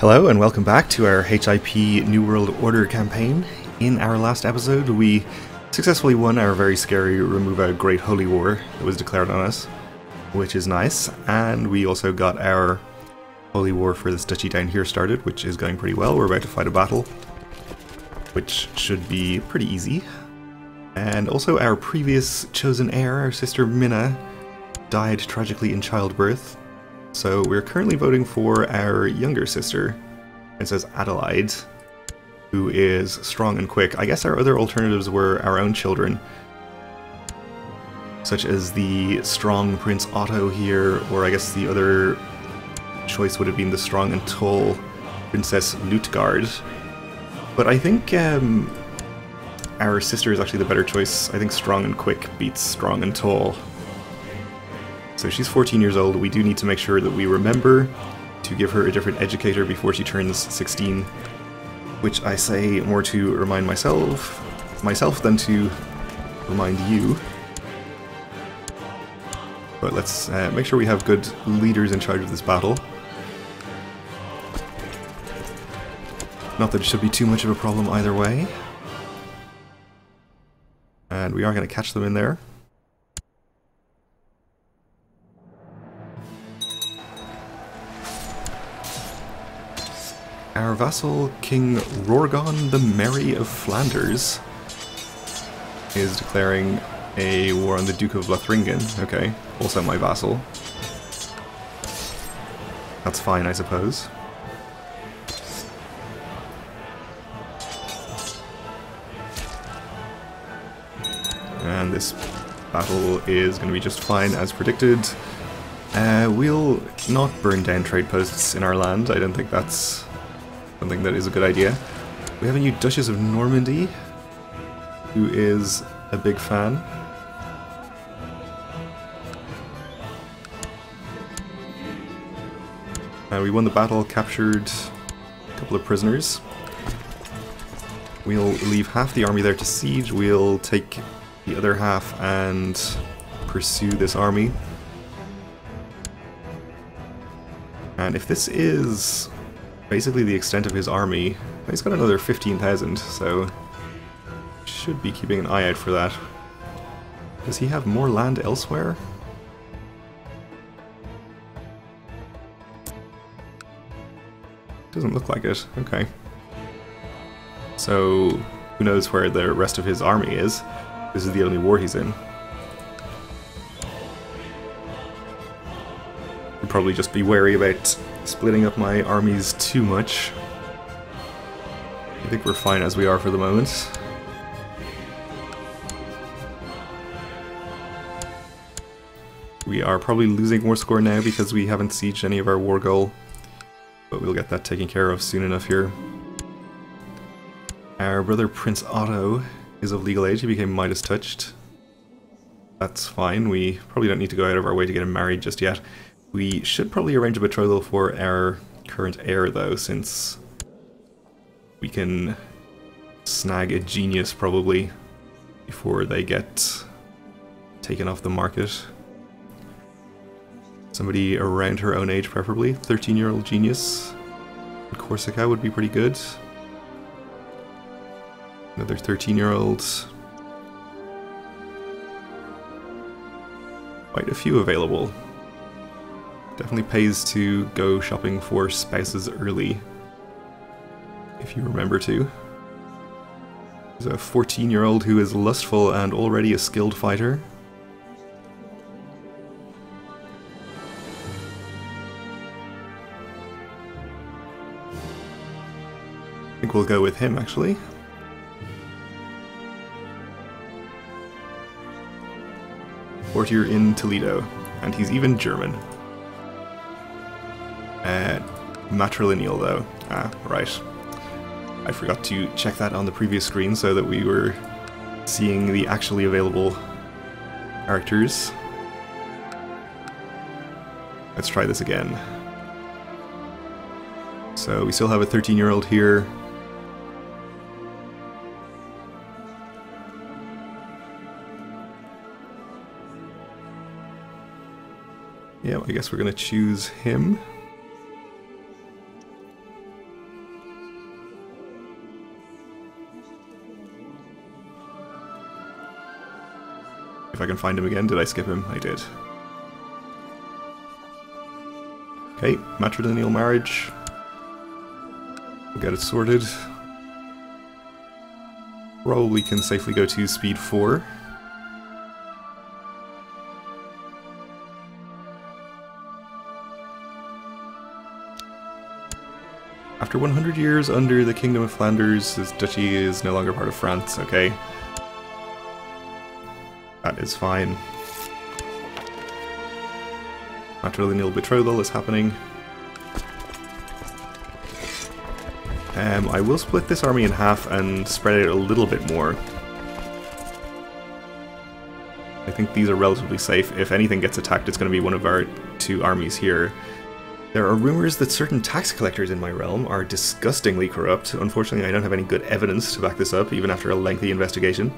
Hello and welcome back to our HIP New World Order campaign. In our last episode we successfully won our very scary Remove a Great Holy War that was declared on us, which is nice, and we also got our Holy War for this duchy down here started, which is going pretty well. We're about to fight a battle, which should be pretty easy. And also our previous chosen heir, our sister Minna, died tragically in childbirth. So we're currently voting for our younger sister, Princess Adelaide, who is strong and quick. I guess our other alternatives were our own children, such as the strong Prince Otto here, or I guess the other choice would have been the strong and tall Princess Lutgard. But I think our sister is actually the better choice. I think strong and quick beats strong and tall. So she's 14 years old. We do need to make sure that we remember to give her a different educator before she turns 16, which I say more to remind myself than to remind you. But let's make sure we have good leaders in charge of this battle. Not that it should be too much of a problem either way. And we are going to catch them in there. Our vassal, King Rorgon the Merry of Flanders, is declaring a war on the Duke of Lothringen. Okay, also my vassal. That's fine, I suppose. And this battle is going to be just fine as predicted. We'll not burn down trade posts in our land. I don't think that's something that is a good idea. We have a new Duchess of Normandy, who is a big fan. We won the battle, captured a couple of prisoners. We'll leave half the army there to siege. We'll take the other half and pursue this army. And if this is basically the extent of his army, he's got another 15,000, so should be keeping an eye out for that. Does he have more land elsewhere? Doesn't look like it. Okay. So who knows where the rest of his army is? This is the only war he's in. I'd probably just be wary about splitting up my armies too much. I think we're fine as we are for the moment. We are probably losing war score now because we haven't sieged any of our war goal, but we'll get that taken care of soon enough here. Our brother Prince Otto is of legal age. He became Midas touched. That's fine. We probably don't need to go out of our way to get him married just yet. We should probably arrange a betrothal for our current heir, though, since we can snag a genius, probably, before they get taken off the market. Somebody around her own age, preferably. 13-year-old genius. Corsica would be pretty good. Another 13-year-old. Quite a few available. Definitely pays to go shopping for spouses early, if you remember to. There's a 14-year-old who is lustful and already a skilled fighter. I think we'll go with him, actually. Courtier in Toledo, and he's even German. Matrilineal, though. Ah, right. I forgot to check that on the previous screen so that we were seeing the actually available characters. Let's try this again. So we still have a 13-year-old here. Yeah, I guess we're gonna choose him. if I can find him again. Did I skip him? I did. Okay, matrilineal marriage. We'll get it sorted. Probably can safely go to speed 4. After 100 years under the Kingdom of Flanders, this duchy is no longer part of France, okay. That is fine. Matrilineal betrothal is happening. I will split this army in half and spread it a little bit more. I think these are relatively safe. If anything gets attacked, it's going to be one of our 2 armies here. There are rumors that certain tax collectors in my realm are disgustingly corrupt. Unfortunately, I don't have any good evidence to back this up, even after a lengthy investigation.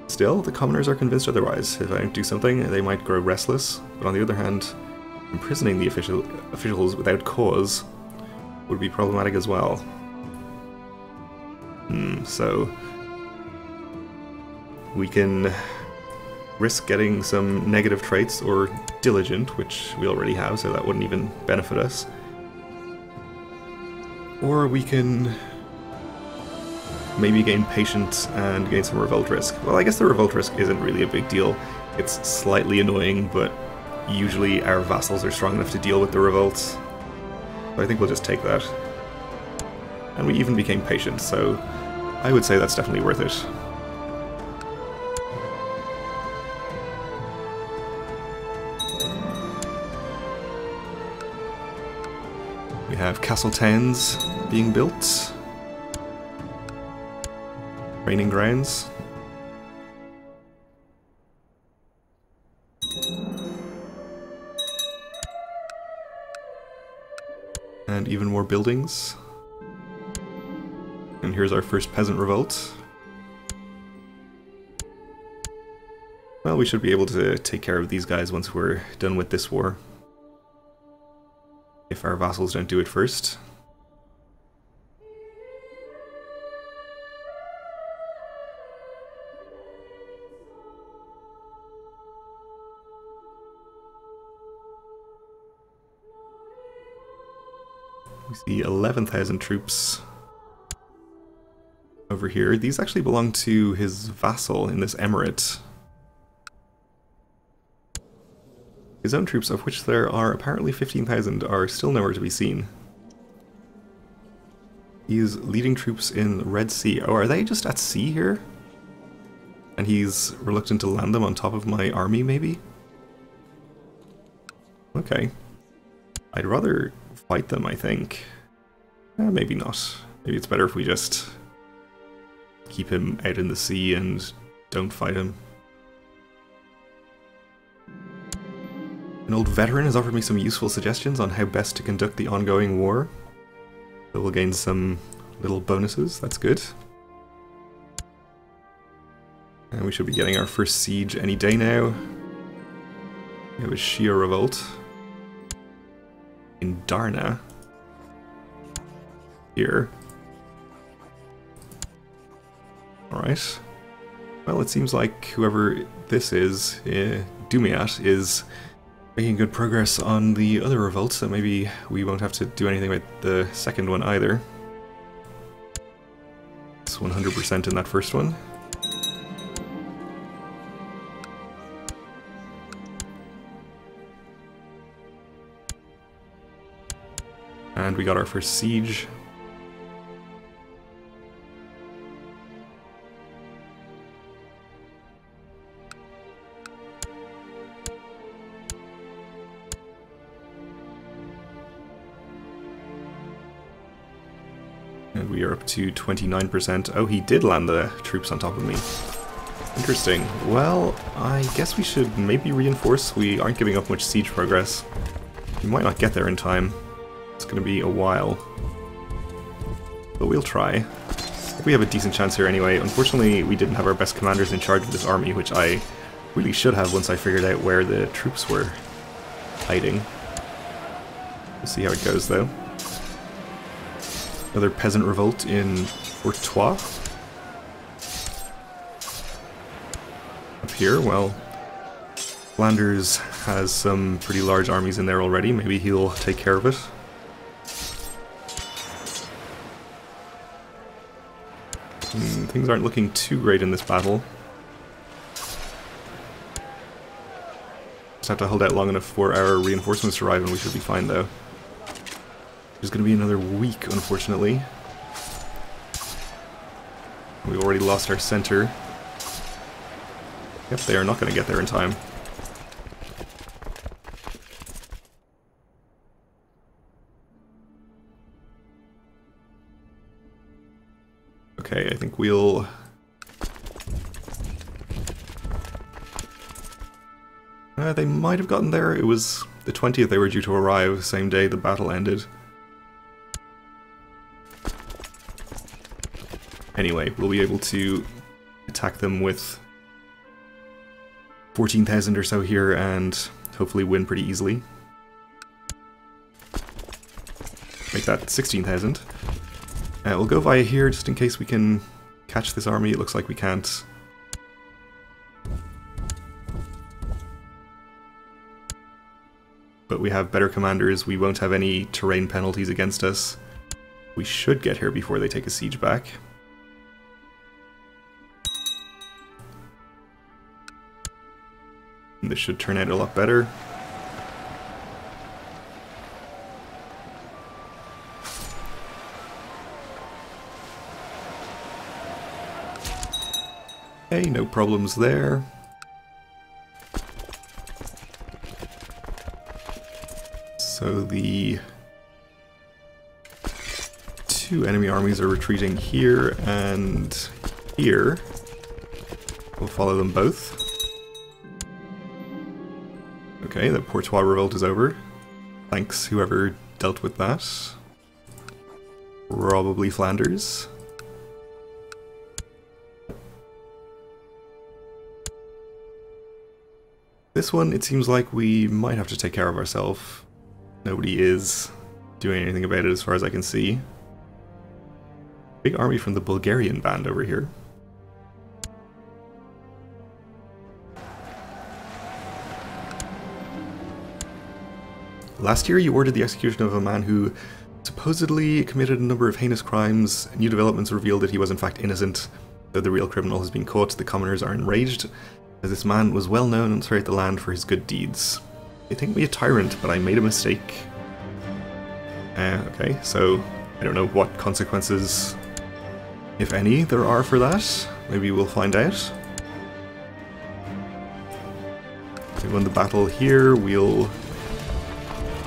Still, the commoners are convinced otherwise. If I don't do something, they might grow restless. But on the other hand, imprisoning the officials without cause would be problematic as well. So we can risk getting some negative traits, or diligent, which we already have, so that wouldn't even benefit us. Or we can maybe gain patience and gain some revolt risk. Well, I guess the revolt risk isn't really a big deal. It's slightly annoying, but usually our vassals are strong enough to deal with the revolts. So I think we'll just take that. And we even became patient, so I would say that's definitely worth it. We have castle towns being built. Training grounds. And even more buildings. And here's our first peasant revolt. Well, we should be able to take care of these guys once we're done with this war. If our vassals don't do it first. We see 11,000 troops over here. These actually belong to his vassal in this emirate. His own troops, of which there are apparently 15,000, are still nowhere to be seen. He's leading troops in the Red Sea. Oh, are they just at sea here? And he's reluctant to land them on top of my army, maybe? Okay. I'd rather fight them, I think. Maybe not. Maybe it's better if we just keep him out in the sea and don't fight him. An old veteran has offered me some useful suggestions on how best to conduct the ongoing war. So we'll gain some little bonuses, that's good. And we should be getting our first siege any day now. We have a Shia revolt in Darna. Here. Alright. Well, it seems like whoever this is, Dumiat, is making good progress on the other revolts, so maybe we won't have to do anything with the second one either. It's 100% in that first one. And we got our first siege. And we are up to 29%. Oh, he did land the troops on top of me. Interesting. Well, I guess we should maybe reinforce. We aren't giving up much siege progress. We might not get there in time. It's going to be a while. But we'll try. I think we have a decent chance here anyway. Unfortunately, we didn't have our best commanders in charge of this army, which I really should have once I figured out where the troops were hiding. We'll see how it goes, though. Another peasant revolt in Courtois. Up here, well, Flanders has some pretty large armies in there already. Maybe he'll take care of it. Things aren't looking too great in this battle. Just have to hold out long enough for our reinforcements to arrive and we should be fine though. There's going to be another week, unfortunately. We already lost our center. Yep, they are not going to get there in time. Okay, I think we'll... they might have gotten there. It was the 20th they were due to arrive, same day the battle ended. Anyway, we'll be able to attack them with 14,000 or so here and hopefully win pretty easily. Make that 16,000. We'll go via here just in case we can catch this army. It looks like we can't. But we have better commanders. We won't have any terrain penalties against us. We should get here before they take a siege back. And this should turn out a lot better. Okay, no problems there. So the two enemy armies are retreating here and here. We'll follow them both. Okay, the Portois revolt is over. Thanks whoever dealt with that. Probably Flanders. This one, it seems like we might have to take care of ourselves. Nobody is doing anything about it as far as I can see. Big army from the Bulgarian band over here. Last year you ordered the execution of a man who supposedly committed a number of heinous crimes. New developments revealed that he was in fact innocent. Though the real criminal has been caught, the commoners are enraged, as this man was well known throughout the land for his good deeds. They think me a tyrant, but I made a mistake. Okay, so I don't know what consequences, if any, there are for that. Maybe we'll find out. We won the battle here, we'll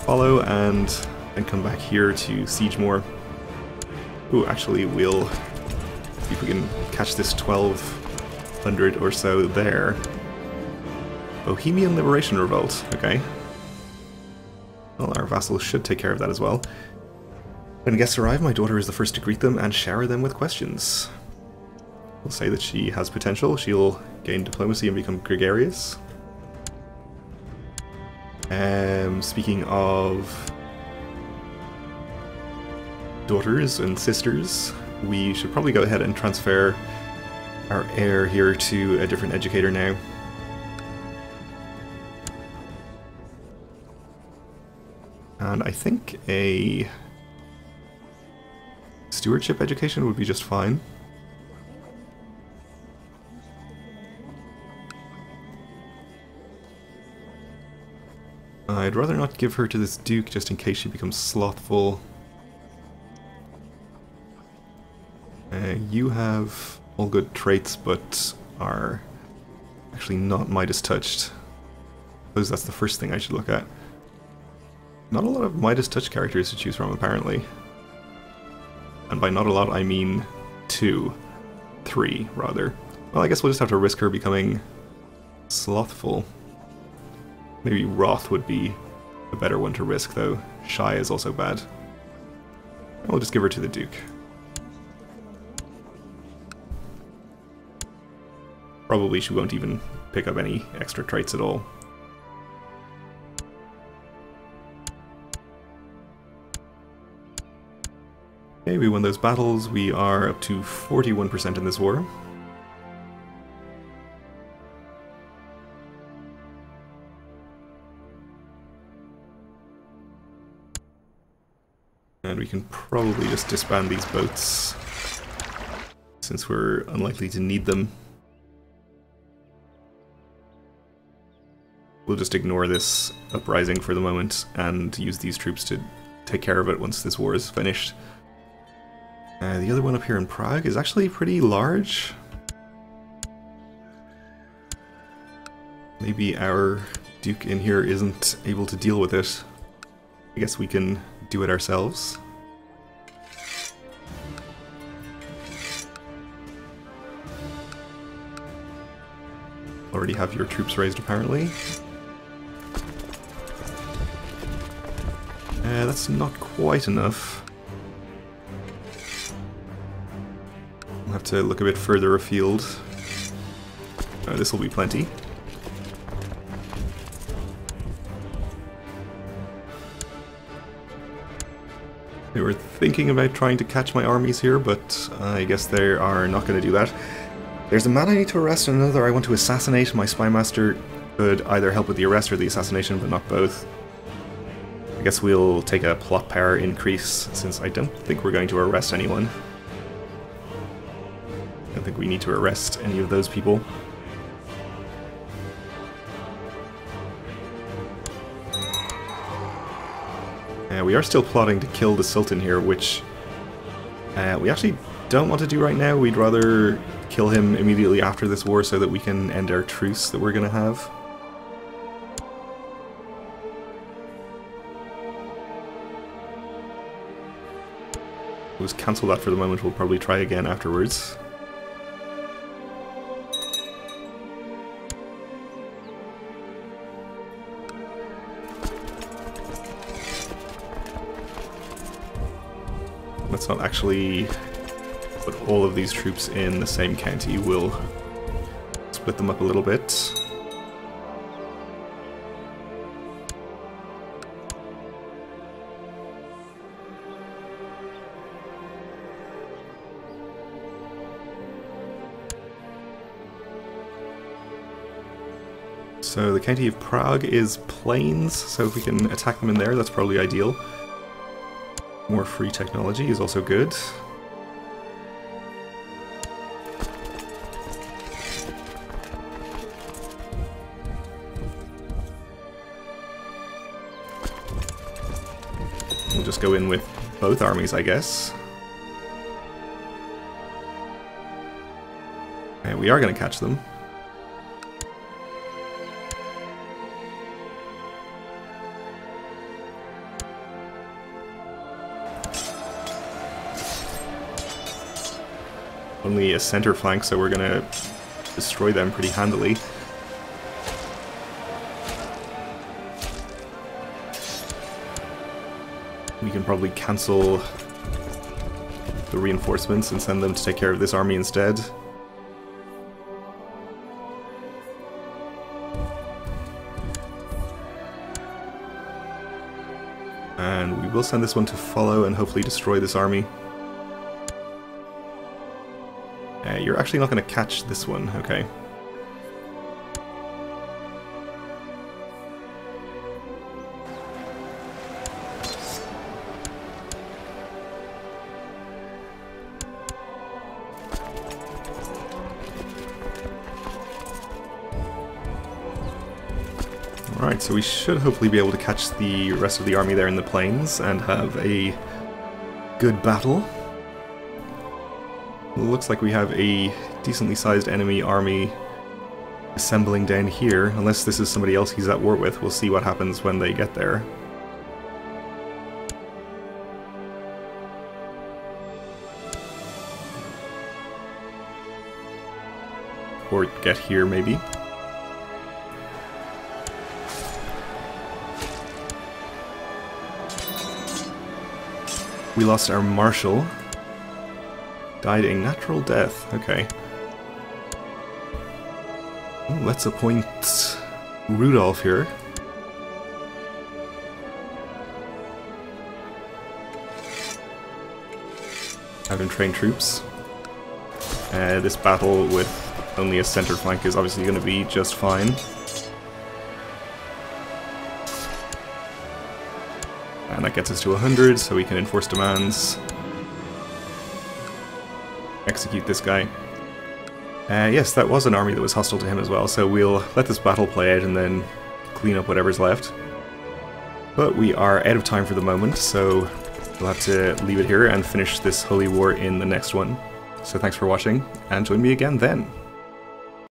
follow and then come back here to siege more. Ooh, actually we'll see if we can catch this 1200 or so there. Bohemian Liberation Revolt, okay. Well, our vassals should take care of that as well. When guests arrive, my daughter is the first to greet them and shower them with questions. We'll say that she has potential. She'll gain diplomacy and become gregarious. Speaking of daughters and sisters, we should probably go ahead and transfer our heir here to a different educator now. And I think a stewardship education would be just fine. I'd rather not give her to this duke just in case she becomes slothful. You have all good traits but are actually not Midas touched. I suppose that's the first thing I should look at. Not a lot of Midas touch characters to choose from, apparently. And by not a lot, I mean 2. 3, rather. Well, I guess we'll just have to risk her becoming slothful. Maybe Wrath would be a better one to risk, though. Shy is also bad. We'll just give her to the Duke. Probably she won't even pick up any extra traits at all. Okay, we won those battles. We are up to 41% in this war. And we can probably just disband these boats, since we're unlikely to need them. We'll just ignore this uprising for the moment and use these troops to take care of it once this war is finished. The other one up here in Prague is actually pretty large. Maybe our Duke in here isn't able to deal with it. I guess we can do it ourselves. Already have your troops raised, apparently. That's not quite enough. We'll have to look a bit further afield. This will be plenty. They were thinking about trying to catch my armies here, but I guess they are not going to do that. There's a man I need to arrest and another I want to assassinate. My spy master could either help with the arrest or the assassination, but not both. I guess we'll take a plot power increase, since I don't think we're going to arrest anyone. I don't think we need to arrest any of those people. We are still plotting to kill the Sultan here, which we actually don't want to do right now. We'd rather kill him immediately after this war so that we can end our truce that we're going to have. We'll just cancel that for the moment. We'll probably try again afterwards. Let's not actually put all of these troops in the same county. We'll split them up a little bit. So the county of Prague is plains, so if we can attack them in there, that's probably ideal. More free technology is also good. We'll just go in with both armies, I guess. And we are going to catch them. Only a center flank, so we're gonna destroy them pretty handily. We can probably cancel the reinforcements and send them to take care of this army instead. And we will send this one to follow and hopefully destroy this army. You're actually not going to catch this one, okay. Alright, so we should hopefully be able to catch the rest of the army there in the plains and have a good battle. Looks like we have a decently sized enemy army assembling down here, unless this is somebody else he's at war with. We'll see what happens when they get there. Or get here, maybe. We lost our marshal. Died a natural death, okay. Ooh, let's appoint Rudolph here. Have him train troops. This battle with only a center flank is obviously going to be just fine. And that gets us to 100, so we can enforce demands. Execute this guy. Yes, that was an army that was hostile to him as well, so we'll let this battle play out and then clean up whatever's left. But we are out of time for the moment, so we'll have to leave it here and finish this holy war in the next one. So thanks for watching, and join me again then.